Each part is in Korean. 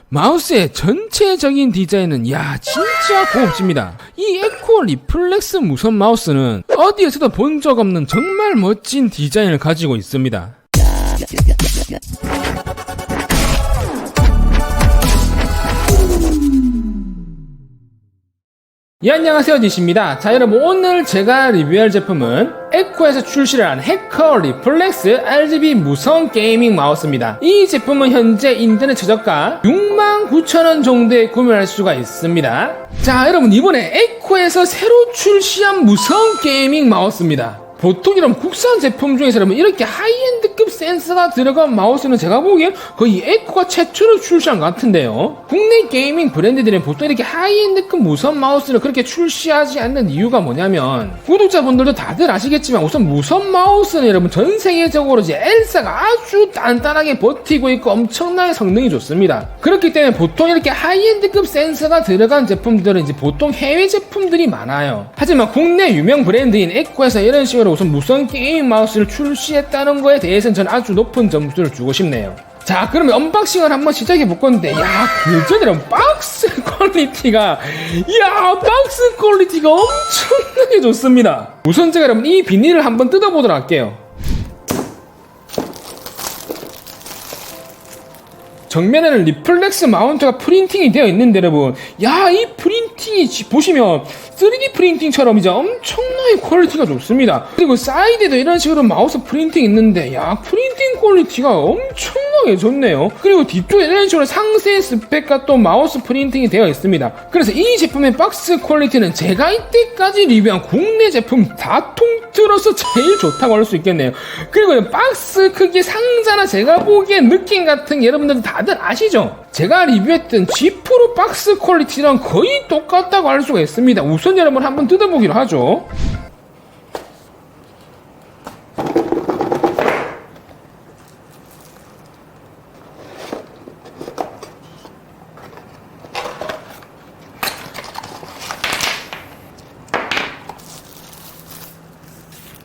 마우스의 전체적인 디자인은 진짜 고급집니다. 이 에코 리플렉스 무선 마우스는 어디에서도 본 적 없는 정말 멋진 디자인을 가지고 있습니다. 안녕하세요, 디시입니다. 자, 여러분, 오늘 제가 리뷰할 제품은 에코에서 출시를 한 해커 리플렉스 RGB 무선 게이밍 마우스입니다. 이 제품은 현재 인터넷 최저가 69,000원 정도에 구매할 수가 있습니다. 자, 여러분, 이번에 에코에서 새로 출시한 무선 게이밍 마우스입니다. 보통 이런 국산 제품 중에서 여러분 이렇게 하이엔드급 센서가 들어간 마우스는 제가 보기엔 거의 에코가 최초로 출시한 것 같은데요. 국내 게이밍 브랜드들은 보통 이렇게 하이엔드급 무선 마우스를 그렇게 출시하지 않는 이유가 뭐냐면, 구독자분들도 다들 아시겠지만 우선 무선 마우스는 여러분 전 세계적으로 이제 L사가 아주 단단하게 버티고 있고 엄청나게 성능이 좋습니다. 그렇기 때문에 보통 이렇게 하이엔드급 센서가 들어간 제품들은 이제 보통 해외 제품들이 많아요. 하지만 국내 유명 브랜드인 에코에서 이런 식으로 우선 무선 게임 마우스를 출시했다는 거에 대해서는 저는 아주 높은 점수를 주고 싶네요. 자, 그러면 언박싱을 한번 시작해 볼 건데, 그 전에 박스 퀄리티가 엄청나게 좋습니다. 우선 제가 여러분 이 비닐을 한번 뜯어보도록 할게요. 정면에는 리플렉스 마운트가 프린팅이 되어 있는데 여러분, 이 프린팅이 보시면 3D 프린팅처럼 이제 엄청나게 퀄리티가 좋습니다. 그리고 사이드에도 이런 식으로 마우스 프린팅 있는데 프린팅 퀄리티가 엄청나게 좋네요. 그리고 뒤쪽에 이런 식으로 상세 스펙과 또 마우스 프린팅이 되어 있습니다. 그래서 이 제품의 박스 퀄리티는 제가 이때까지 리뷰한 국내 제품 다 통틀어서 제일 좋다고 할 수 있겠네요. 그리고 박스 크기 상자나 제가 보기엔 느낌 같은 게 여러분들 다들 아시죠? 제가 리뷰했던 G 프로 박스 퀄리티랑 거의 똑같다고 할 수가 있습니다. 우선 여러분 한번 뜯어보기로 하죠.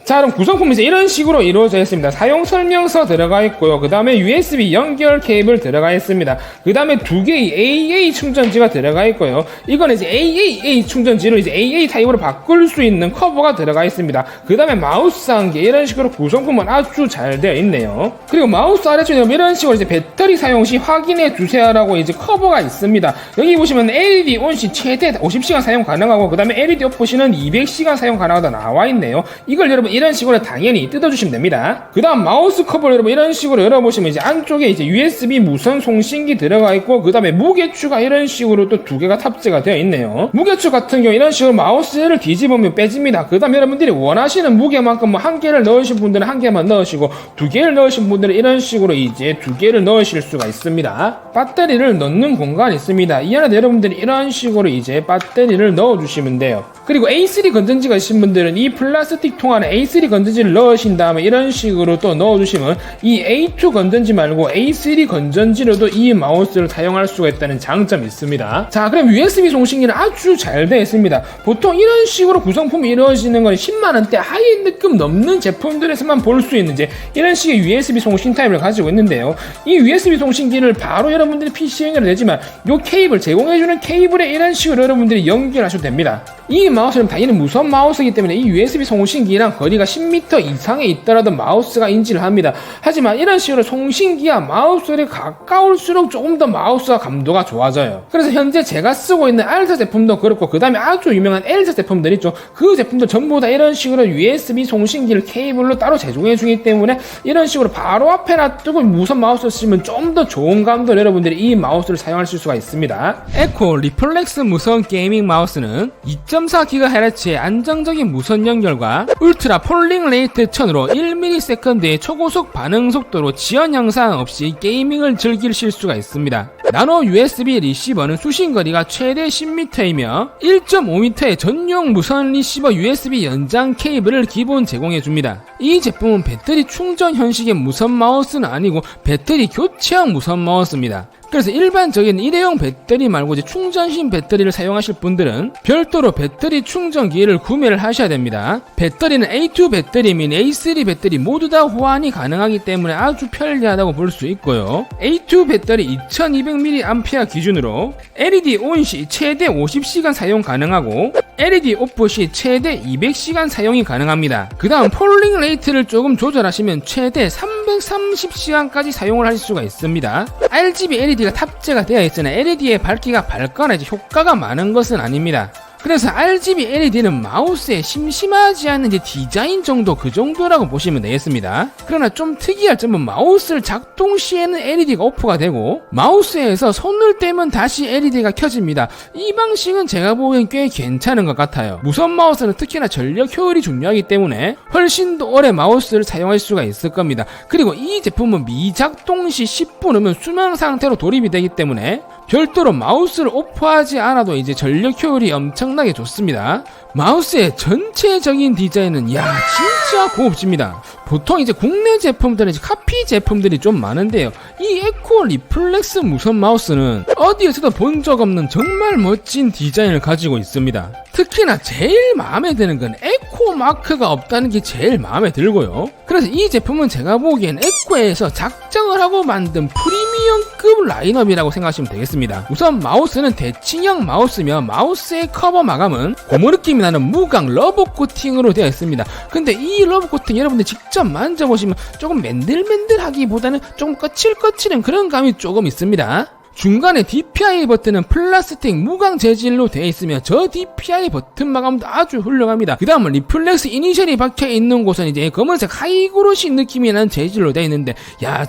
자, 그럼 구성품은 이제 이런 식으로 이루어져 있습니다. 사용 설명서 들어가 있고요. 그 다음에 USB 연결 케이블 들어가 있습니다. 그 다음에 두 개의 AA 충전지가 들어가 있고요. 이건 이제 AAA 충전지로 이제 AA 타입으로 바꿀 수 있는 커버가 들어가 있습니다. 그 다음에 마우스 한 개, 이런 식으로 구성품은 아주 잘 되어 있네요. 그리고 마우스 아래쪽에 이런 식으로 이제 배터리 사용 시 확인해 주세요라고 이제 커버가 있습니다. 여기 보시면 LED 온 시 최대 50시간 사용 가능하고, 그 다음에 LED 오프 시는 200시간 사용 가능하다 나와 있네요. 이걸 여러분 이런 식으로 당연히 뜯어주시면 됩니다. 그 다음 마우스 커버를 여러분 이런 식으로 열어보시면 이제 안쪽에 이제 USB 무선 송신기 들어가 있고, 그 다음에 무게추가 이런 식으로 또 두 개가 탑재가 되어 있네요. 무게추 같은 경우 이런 식으로 마우스를 뒤집으면 빼집니다. 그 다음에 여러분들이 원하시는 무게만큼 한 개를 넣으신 분들은 한 개만 넣으시고, 두 개를 넣으신 분들은 이런 식으로 이제 두 개를 넣으실 수가 있습니다. 배터리를 넣는 공간이 있습니다. 이 안에 여러분들이 이런 식으로 이제 배터리를 넣어주시면 돼요. 그리고 A3 건전지가 있으신 분들은 이 플라스틱 통 안에 A3 건전지를 넣으신 다음에 이런 식으로 또 넣어주시면 이 A2 건전지 말고 A3 건전지로도 이 마우스를 사용할 수가 있다는 장점이 있습니다. 자, 그럼 USB 송신기는 아주 잘 되어 있습니다. 보통 이런 식으로 구성품이 이루어지는 건 10만원대 하이엔드급 넘는 제품들에서만 볼 수 있는 이런 식의 USB 송신 타입을 가지고 있는데요. 이 USB 송신기를 바로 여러분들이 PC에 연결되지만 이 케이블, 제공해주는 케이블에 이런 식으로 여러분들이 연결하셔도 됩니다. 이 마우스는 당연히 무선 마우스이기 때문에 이 USB 송신기랑 거리가 10m 이상에 있더라도 마우스가 인지를 합니다. 하지만 이런 식으로 송신기와 마우스를 가까울수록 조금 더 마우스와 감도가 좋아져요. 그래서 현재 제가 쓰고 있는 R사 제품도 그렇고, 그 다음에 아주 유명한 L사 제품들 있죠. 그 제품들 전부 다 이런 식으로 USB 송신기를 케이블로 따로 제공해주기 때문에 이런 식으로 바로 앞에 놔두고 무선 마우스 쓰시면 좀 더 좋은 감도로 여러분들이 이 마우스를 사용하실 수가 있습니다. 에코 리플렉스 무선 게이밍 마우스는 2.4GHz의 안정적인 무선 연결과 울트라 폴링 레이트 1000으로 1ms/s의 초고속 반응 속도로 지연 향상 없이 게이밍을 즐기실 수가 있습니다. 나노 USB 리시버는 수신거리가 최대 10m이며 1.5m의 전용 무선 리시버 USB 연장 케이블을 기본 제공해줍니다. 이 제품은 배터리 충전 형식의 무선 마우스는 아니고 배터리 교체형 무선 마우스입니다. 그래서 일반적인 일회용 배터리 말고 이제 충전식 배터리를 사용하실 분들은 별도로 배터리 충전기를 구매를 하셔야 됩니다. 배터리는 A2 배터리 및 A3 배터리 모두 다 호환이 가능하기 때문에 아주 편리하다고 볼 수 있고요. A2 배터리 2200mAh 기준으로 LED ON 시 최대 50시간 사용 가능하고 LED 오프 시 최대 200시간 사용이 가능합니다. 그 다음 폴링 레이트를 조금 조절하시면 최대 330시간까지 사용을 할 수가 있습니다. RGB LED가 탑재가 되어 있으나 LED의 밝기가 밝거나 이제 효과가 많은 것은 아닙니다. 그래서 RGB LED는 마우스에 심심하지 않은 이제 디자인 정도 그 정도라고 보시면 되겠습니다. 그러나 좀 특이할 점은 마우스를 작동 시에는 LED가 오프가 되고 마우스에서 손을 떼면 다시 LED가 켜집니다. 이 방식은 제가 보기엔 꽤 괜찮은 것 같아요. 무선 마우스는 특히나 전력 효율이 중요하기 때문에 훨씬 더 오래 마우스를 사용할 수가 있을 겁니다. 그리고 이 제품은 미작동 시 10분 후면 수면 상태로 돌입이 되기 때문에 별도로 마우스를 오프하지 않아도 이제 전력 효율이 엄청나게 좋습니다. 마우스의 전체적인 디자인은 진짜 고급집니다. 보통 이제 국내 제품들은 이제 카피 제품들이 좀 많은데요. 이 에코 리플렉스 무선 마우스는 어디에서도 본 적 없는 정말 멋진 디자인을 가지고 있습니다. 특히나 제일 마음에 드는 건 에코 마크가 없다는 게 제일 마음에 들고요. 그래서 이 제품은 제가 보기엔 에코에서 작정을 하고 만든 프리미엄급 라인업이라고 생각하시면 되겠습니다. 우선 마우스는 대칭형 마우스며 마우스의 커버 마감은 고무 느낌이 나는 무광 러버 코팅으로 되어 있습니다. 근데 이 러버 코팅 여러분들 직접 만져보시면 조금 맨들맨들하기보다는 조금 거칠거칠한 그런 감이 조금 있습니다. 중간에 DPI 버튼은 플라스틱 무광 재질로 되어 있으며 저 DPI 버튼 마감도 아주 훌륭합니다. 그 다음은 리플렉스 이니셜이 박혀있는 곳은 이제 검은색 하이그로시 느낌이 나는 재질로 되어 있는데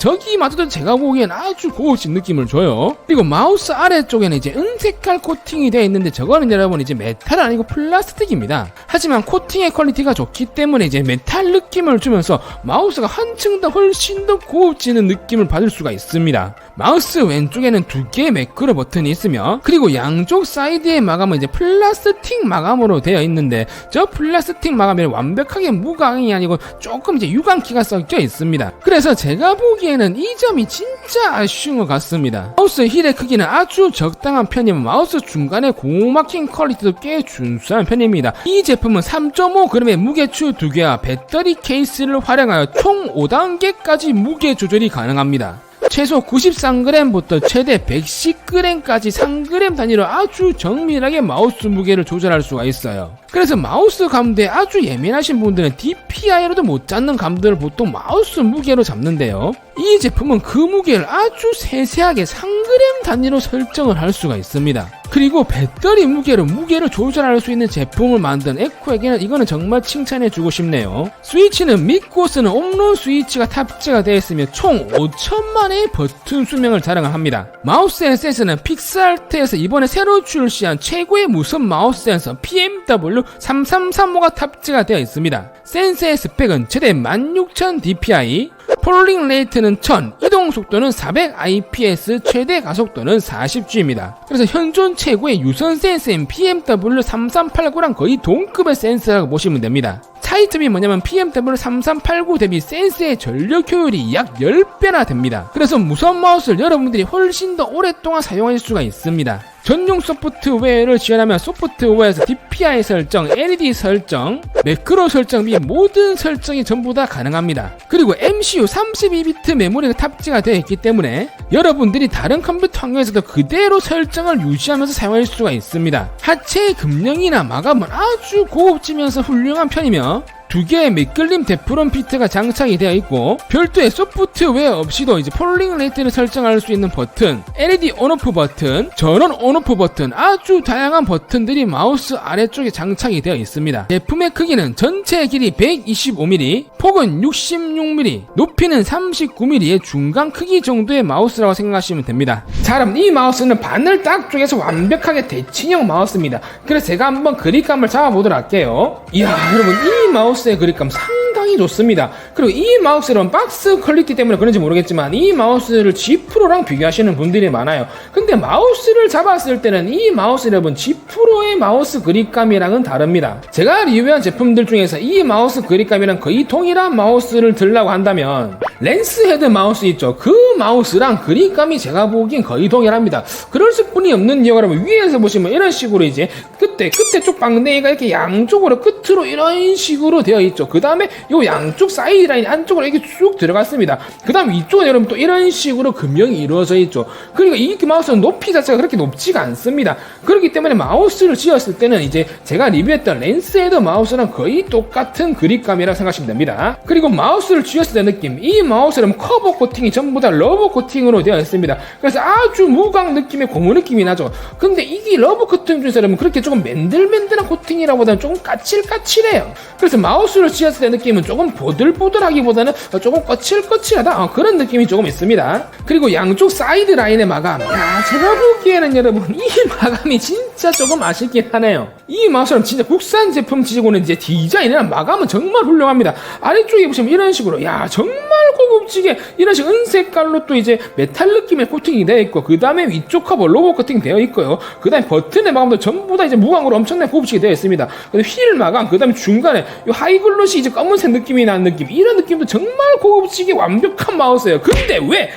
저기마저도 제가 보기엔 아주 고급진 느낌을 줘요. 그리고 마우스 아래쪽에는 이제 은색깔 코팅이 되어 있는데 저거는 여러분 이제 메탈 아니고 플라스틱입니다. 하지만 코팅의 퀄리티가 좋기 때문에 이제 메탈 느낌을 주면서 마우스가 한층 더 훨씬 더 고급지는 느낌을 받을 수가 있습니다. 마우스 왼쪽에는 두 개의 매크로 버튼이 있으며 그리고 양쪽 사이드의 마감은 이제 플라스틱 마감으로 되어 있는데 저 플라스틱 마감이 완벽하게 무광이 아니고 조금 이제 유광기가 섞여 있습니다. 그래서 제가 보기에는 이 점이 진짜 아쉬운 것 같습니다. 마우스 힐의 크기는 아주 적당한 편이며 마우스 중간에 고막힌 퀄리티도 꽤 준수한 편입니다. 이 제품은 3.5g의 무게추 2개와 배터리 케이스를 활용하여 총 5단계까지 무게 조절이 가능합니다. 최소 93g부터 최대 110g까지 3g 단위로 아주 정밀하게 마우스 무게를 조절할 수가 있어요. 그래서 마우스 감도에 아주 예민하신 분들은 DPI로도 못 잡는 감도를 보통 마우스 무게로 잡는데요. 이 제품은 그 무게를 아주 세세하게 3g 단위로 설정을 할 수가 있습니다. 그리고 배터리 무게를 조절할 수 있는 제품을 만든 에코에게는 이거는 정말 칭찬해주고 싶네요. 스위치는 믿고 쓰는 홈런 스위치가 탑재가 되어 있으며 총 5천만의 버튼 수명을 자랑을 합니다. 마우스 앤 센서는 픽스알트에서 이번에 새로 출시한 최고의 무선 마우스 센서 PMW3335가 탑재가 되어 있습니다. 센서의 스펙은 최대 16000dpi, 폴링 레이트는 1000, 이동 속도는 400IPS, 최대 가속도는 40G입니다. 그래서 현존 최고의 유선 센서인 PMW3389랑 거의 동급의 센서라고 보시면 됩니다. 차이점이 뭐냐면 PMW3389 대비 센서의 전력 효율이 약 10배나 됩니다. 그래서 무선 마우스를 여러분들이 훨씬 더 오랫동안 사용할 수가 있습니다. 전용 소프트웨어를 지원하면 소프트웨어에서 DPI 설정, LED 설정, 매크로 설정 및 모든 설정이 전부 다 가능합니다. 그리고 MCU 32비트 메모리가 탑재가 되어 있기 때문에 여러분들이 다른 컴퓨터 환경에서도 그대로 설정을 유지하면서 사용할 수가 있습니다. 하체의 금령이나 마감은 아주 고급지면서 훌륭한 편이며 두 개의 밑글림 데프론 피트가 장착이 되어 있고 별도의 소프트웨어 없이도 이제 폴링 레이트를 설정할 수 있는 버튼, LED 온오프 버튼, 전원 온오프 버튼, 아주 다양한 버튼들이 마우스 아래쪽에 장착이 되어 있습니다. 제품의 크기는 전체 길이 125mm, 폭은 66mm, 높이는 39mm의 중간 크기 정도의 마우스라고 생각하시면 됩니다. 자, 그럼 이 마우스는 바늘 딱 쪽에서 완벽하게 대칭형 마우스입니다. 그래서 제가 한번 그립감을 잡아보도록 할게요. 이야, 여러분 이 마우스의 그립감 상당히 상당히 좋습니다. 그리고 이 마우스는 박스 퀄리티 때문에 그런지 모르겠지만 이 마우스를 G 프로랑 비교하시는 분들이 많아요. 근데 마우스를 잡았을 때는 이 마우스 여러분 G 프로의 마우스 그립감이랑은 다릅니다. 제가 리뷰한 제품들 중에서 이 마우스 그립감이랑 거의 동일한 마우스를 들라고 한다면 랜스 헤드 마우스 있죠. 그 마우스랑 그립감이 제가 보기엔 거의 동일합니다. 그럴 수뿐이 없는 이유가 여러분 위에서 보시면 이런 식으로 이제 끝에 쪽 빵댕이가 이렇게 양쪽으로 끝으로 이런 식으로 되어 있죠. 그 다음에 요 양쪽 사이드 라인 안쪽으로 이렇게 쭉 들어갔습니다. 그 다음 위쪽은 여러분 또 이런 식으로 금형이 이루어져 있죠. 그러니까 이 마우스는 높이 자체가 그렇게 높지가 않습니다. 그렇기 때문에 마우스를 쥐었을 때는 이제 제가 리뷰했던 랜스헤드 마우스랑 거의 똑같은 그립감이라고 생각하시면 됩니다. 그리고 마우스를 쥐었을 때 느낌, 이 마우스는 커버 코팅이 전부 다 러버 코팅으로 되어 있습니다. 그래서 아주 무광 느낌의 고무 느낌이 나죠. 근데 이게 러버 코팅 중에서 여러분 그렇게 조금 맨들맨들한 코팅이라보다는 조금 까칠까칠해요. 그래서 마우스를 쥐었을 때 느낌은 조금 보들보들하기보다는 조금 거칠거칠하다 그런 느낌이 조금 있습니다. 그리고 양쪽 사이드 라인의 마감, 제가 보기에는 여러분 이 마감이 진짜 조금 아쉽긴 하네요. 이 마우스는 진짜 국산 제품 치고는 이제 디자인이나 마감은 정말 훌륭합니다. 아래쪽에 보시면 이런 식으로 정말 고급지게 이런 식 은색깔로 또 이제 메탈 느낌의 코팅이 되어 있고, 그 다음에 위쪽 커버 로고 코팅 되어 있고요. 그 다음에 버튼의 마감도 전부 다 이제 무광으로 엄청나게 고급지게 되어 있습니다. 휠 마감, 그 다음에 중간에 이 하이글로시 이제 검은색 느낌이 나는 느낌, 이런 느낌도 정말 고급지게 완벽한 마우스예요. 근데 왜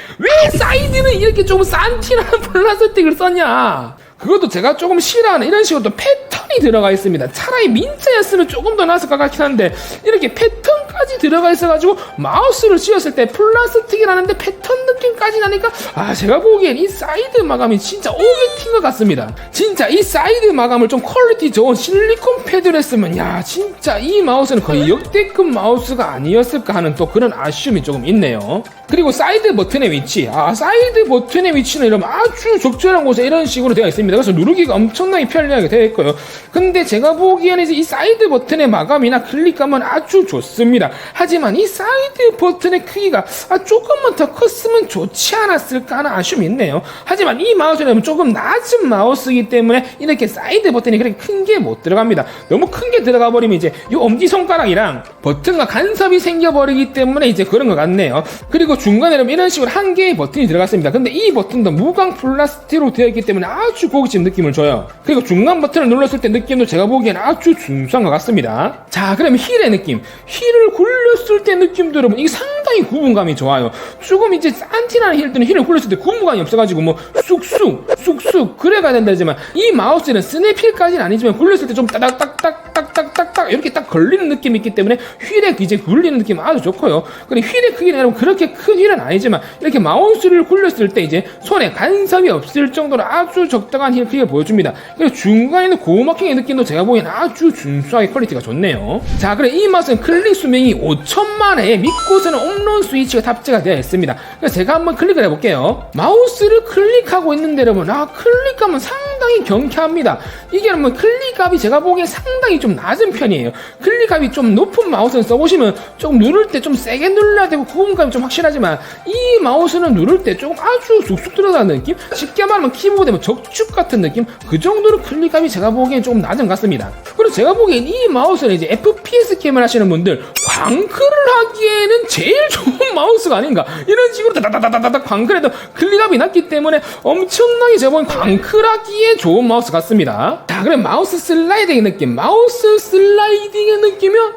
사이드는 이렇게 좀 산티라는 플라스틱을 썼냐? 그것도 제가 조금 싫어하는 이런 식으로 또 패턴이 들어가 있습니다. 차라리 민트였으면 조금 더 나았을 것 같긴 한데 이렇게 패턴까지 들어가 있어가지고 마우스를 쥐었을 때 플라스틱이라는데 패턴 느낌까지 나니까 제가 보기엔 이 사이드 마감이 진짜 오게팅 것 같습니다. 진짜 이 사이드 마감을 좀 퀄리티 좋은 실리콘 패드를 했으면 진짜 이 마우스는 거의 역대급 마우스가 아니었을까 하는 또 그런 아쉬움이 조금 있네요. 그리고 사이드 버튼의 위치, 사이드 버튼의 위치는 이러면 아주 적절한 곳에 이런 식으로 되어 있습니다. 그래서 누르기가 엄청나게 편리하게 되어 있고요. 근데 제가 보기에는 이제 이 사이드 버튼의 마감이나 클릭감은 아주 좋습니다. 하지만 이 사이드 버튼의 크기가 조금만 더 컸으면 좋지 않았을까 하는 아쉬움이 있네요. 하지만 이 마우스는 조금 낮은 마우스이기 때문에 이렇게 사이드 버튼이 그렇게 큰 게 못 들어갑니다. 너무 큰 게 들어가 버리면 이제 이 엄지손가락이랑 버튼과 간섭이 생겨버리기 때문에 이제 그런 것 같네요. 그리고 중간에 이런 식으로 한 개의 버튼이 들어갔습니다. 근데 이 버튼도 무광 플라스틱으로 되어 있기 때문에 아주 고급진 느낌을 줘요. 그리고 중간 버튼을 눌렀을 때 느낌도 제가 보기엔 아주 준수한 것 같습니다. 자, 그러면 힐의 느낌, 힐을 굴렸을 때 느낌도 여러분 이게 상당히 구분감이 좋아요. 조금 이제 산티나는 힐들은 힐을 굴렸을 때 구분감이 없어가지고 뭐 쑥쑥 그래가야 된다지만 이 마우스는 스냅힐까지는 아니지만 굴렸을 때 좀 따닥따닥 이렇게 딱 걸리는 느낌이 있기 때문에 휠에 이제 굴리는 느낌이 아주 좋고요. 그리고 휠의 크기는 여러분 그렇게 큰 휠은 아니지만 이렇게 마우스를 굴렸을 때 이제 손에 간섭이 없을 정도로 아주 적당한 힐 크기를 보여줍니다. 그리고 중간에는 고무마킹의 느낌도 제가 보기엔 아주 준수하게 퀄리티가 좋네요. 자, 그래 이 마우스는 클릭 수명이 5000만회에 믿고서는 홈런 스위치가 탑재가 되어 있습니다. 그래서 제가 한번 클릭을 해볼게요. 마우스를 클릭하고 있는데 여러분 클릭감은 상당히 경쾌합니다. 이게 여러분 클릭감이 제가 보기엔 상당히 좀 낮은 편이에요. 클릭감이 좀 높은 마우스를 써보시면 조금 누를 때 좀 세게 눌러야 되고 구분감이 좀 확실하지만 이 마우스는 누를 때 조금 아주 쑥쑥 들어가는 느낌? 쉽게 말하면 키보드에 뭐 적축 같은 느낌? 그 정도로 클릭감이 제가 보기엔 조금 낮은 것 같습니다. 그리고 제가 보기엔 이 마우스는 이제 FPS 게임을 하시는 분들 광클을 하기에는 제일 좋은 마우스가 아닌가, 이런 식으로 다다다다다닥 광클해도 클릭감이 낮기 때문에 엄청나게 제가 보기엔 광클하기에 좋은 마우스 같습니다. 자, 그럼 마우스 슬라이딩의 느낌, 마우스 슬라이딩의 느낌이면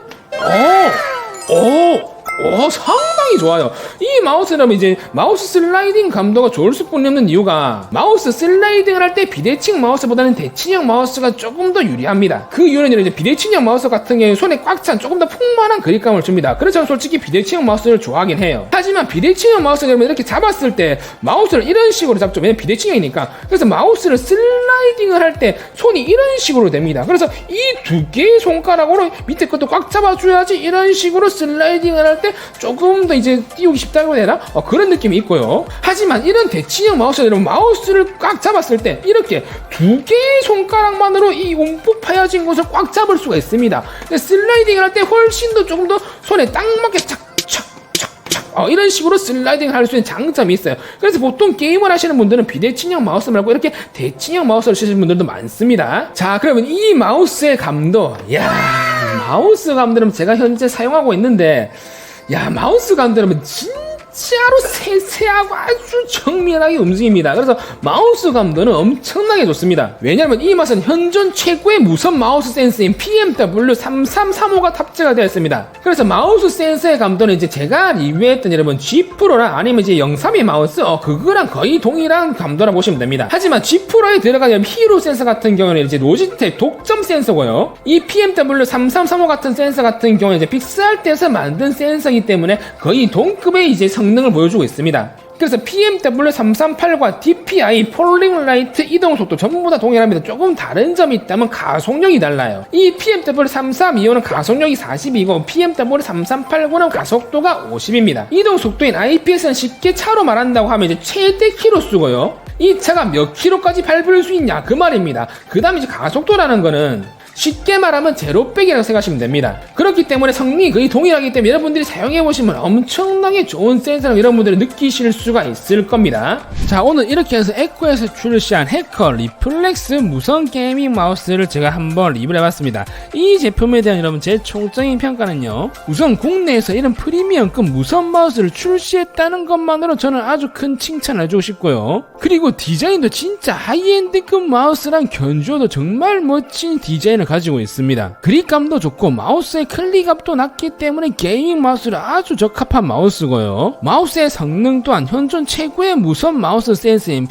상당히 좋아요. 이 마우스라면 이제 마우스 슬라이딩 감도가 좋을 수뿐이 없는 이유가 마우스 슬라이딩을 할 때 비대칭 마우스보다는 대칭형 마우스가 조금 더 유리합니다. 그 이유는 이제 비대칭형 마우스 같은 경우에 손에 꽉 찬 조금 더 풍만한 그립감을 줍니다. 그래서 저는 솔직히 비대칭형 마우스를 좋아하긴 해요. 하지만 비대칭형 마우스를 이렇게 잡았을 때 마우스를 이런 식으로 잡죠. 왜냐면 비대칭형이니까. 그래서 마우스를 슬라이딩을 할 때 손이 이런 식으로 됩니다. 그래서 이 두 개의 손가락으로 밑에 것도 꽉 잡아줘야지 이런 식으로 슬라이딩을 할 때 조금 더 이제 띄우기 쉽다고 해야 되나? 그런 느낌이 있고요. 하지만 이런 대칭형 마우스는 마우스를 꽉 잡았을 때 이렇게 두 개의 손가락만으로 이 움푹 파여진 곳을 꽉 잡을 수가 있습니다. 슬라이딩을 할 때 훨씬 더 조금 더 손에 딱 맞게 착착착착 이런 식으로 슬라이딩 할 수 있는 장점이 있어요. 그래서 보통 게임을 하시는 분들은 비대칭형 마우스 말고 이렇게 대칭형 마우스를 쓰시는 분들도 많습니다. 자, 그러면 이 마우스의 감도, 마우스 감도는 제가 현재 사용하고 있는데, 마우스 감도는 진짜로 세세하고 아주 정밀하게 움직입니다. 그래서 마우스 감도는 엄청나게 좋습니다. 왜냐하면 이 맛은 현존 최고의 무선 마우스 센서인 BMW3335가 탑재가 되어 있습니다. 그래서 마우스 센서의 감도는 이제 제가 리뷰했던 여러분 G 프로랑 아니면 이제 03의 마우스 그거랑 거의 동일한 감도라 보시면 됩니다. 하지만 G 프로에 들어가는 히로 센서 같은 경우는 이제 로지텍 독점 센서고요. 이 BMW3335 같은 센서 같은 경우는 이제 픽스알테에서 만든 센서이기 때문에 거의 동급의 이제 성능을 보여주고 있습니다. 그래서 BMW338과 DPI, 폴링 라이트, 이동 속도 전부 다 동일합니다. 조금 다른 점이 있다면 가속력이 달라요. 이 BMW332호는 가속력이 40이고 BMW3389는 가속도가 50입니다. 이동 속도인 IPS는 쉽게 차로 말한다고 하면 이제 최대 키로 쓰고요. 이 차가 몇 킬로까지 밟을 수 있냐 그 말입니다. 그 다음에 이제 가속도라는 거는 쉽게 말하면 제로백이라고 생각하시면 됩니다. 그렇기 때문에 성능이 거의 동일하기 때문에 여러분들이 사용해보시면 엄청나게 좋은 센서를 여러분들이 느끼실 수가 있을 겁니다. 자, 오늘 이렇게 해서 에코에서 출시한 해커 리플렉스 무선 게이밍 마우스를 제가 한번 리뷰를 해봤습니다. 이 제품에 대한 여러분 제 총적인 평가는요, 우선 국내에서 이런 프리미엄급 무선 마우스를 출시했다는 것만으로 저는 아주 큰 칭찬을 해주고 싶고요. 그리고 디자인도 진짜 하이엔드급 마우스랑 견주어도 정말 멋진 디자인을 가지고 있습니다. 그립감도 좋고 마우스의 클릭압도 낮기 때문에 게이밍 마우스를 아주 적합한 마우스고요. 마우스의 성능 또한 현존 최고의 무선 마우스 센서인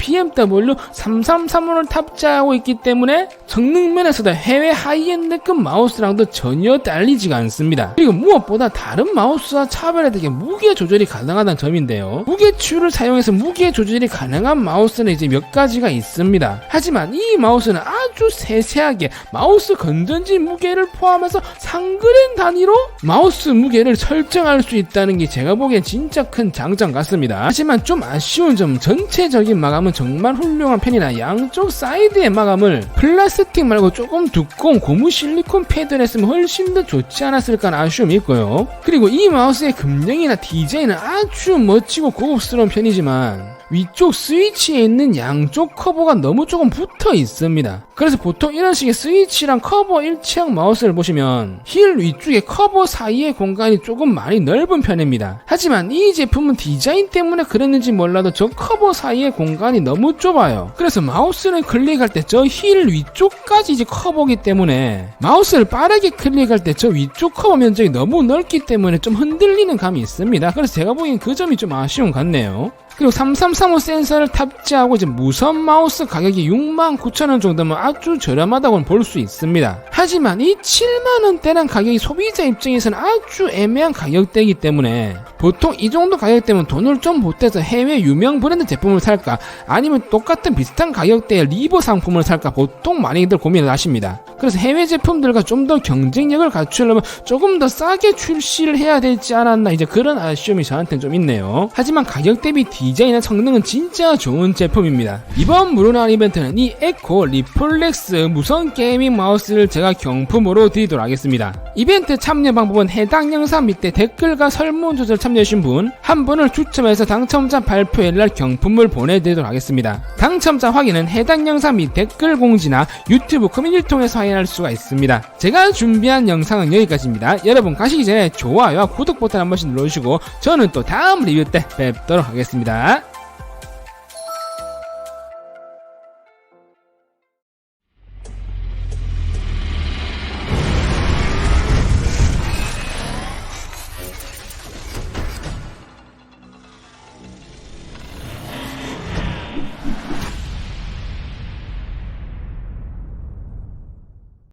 BMW3335를 탑재하고 있기 때문에 성능 면에서도 해외 하이엔드급 마우스랑도 전혀 딸리지가 않습니다. 그리고 무엇보다 다른 마우스와 차별화되게 무게 조절이 가능하다는 점인데요. 무게추를 사용해서 무게 조절이 가능한 마우스는 이제 몇 가지가 있습니다. 하지만 이 마우스는 아주 세세하게 마우스 건전지 무게를 포함해서 상그램 단위로 마우스 무게를 설정할 수 있다는 게 제가 보기엔 진짜 큰 장점 같습니다. 하지만 좀 아쉬운 점, 전체적인 마감은 정말 훌륭한 편이라 양쪽 사이드의 마감을 플라스틱 말고 조금 두꺼운 고무 실리콘 패드를 했으면 훨씬 더 좋지 않았을까 하는 아쉬움이 있고요. 그리고 이 마우스의 금형이나 디자인은 아주 멋지고 고급스러운 편이지만 위쪽 스위치에 있는 양쪽 커버가 너무 조금 붙어 있습니다. 그래서 보통 이런 식의 스위치랑 커버 일체형 마우스를 보시면 힐 위쪽에 커버 사이의 공간이 조금 많이 넓은 편입니다. 하지만 이 제품은 디자인 때문에 그랬는지 몰라도 저 커버 사이의 공간이 너무 좁아요. 그래서 마우스를 클릭할 때 저 힐 위쪽까지 이제 커버기 때문에 마우스를 빠르게 클릭할 때 저 위쪽 커버 면적이 너무 넓기 때문에 좀 흔들리는 감이 있습니다. 그래서 제가 보기엔 그 점이 좀 아쉬운 것 같네요. 그리고 3335 센서를 탑재하고 이제 무선 마우스 가격이 69,000원 정도면 아주 저렴하다고는 볼 수 있습니다. 하지만 이 70,000원대란 가격이 소비자 입장에서는 아주 애매한 가격대이기 때문에 보통 이 정도 가격대면 돈을 좀 보태서 해외 유명 브랜드 제품을 살까 아니면 똑같은 비슷한 가격대의 리버 상품을 살까 보통 많이들 고민을 하십니다. 그래서 해외 제품들과 좀 더 경쟁력을 갖추려면 조금 더 싸게 출시를 해야 되지 않았나, 이제 그런 아쉬움이 저한테는 좀 있네요. 하지만 가격 대비 디자인이나 성능은 진짜 좋은 제품입니다. 이번 무료날 이벤트는 이 에코 리플렉스 무선 게이밍 마우스를 제가 경품으로 드리도록 하겠습니다. 이벤트 참여 방법은 해당 영상 밑에 댓글과 설문조사를 참여해주신 분 한 분을 추첨해서 당첨자 발표일날 경품을 보내드리도록 하겠습니다. 당첨자 확인은 해당 영상 밑 댓글 공지나 유튜브 커뮤니티를 통해서 확인할 수가 있습니다. 제가 준비한 영상은 여기까지입니다. 여러분 가시기 전에 좋아요와 구독 버튼 한 번씩 눌러주시고 저는 또 다음 리뷰 때 뵙도록 하겠습니다.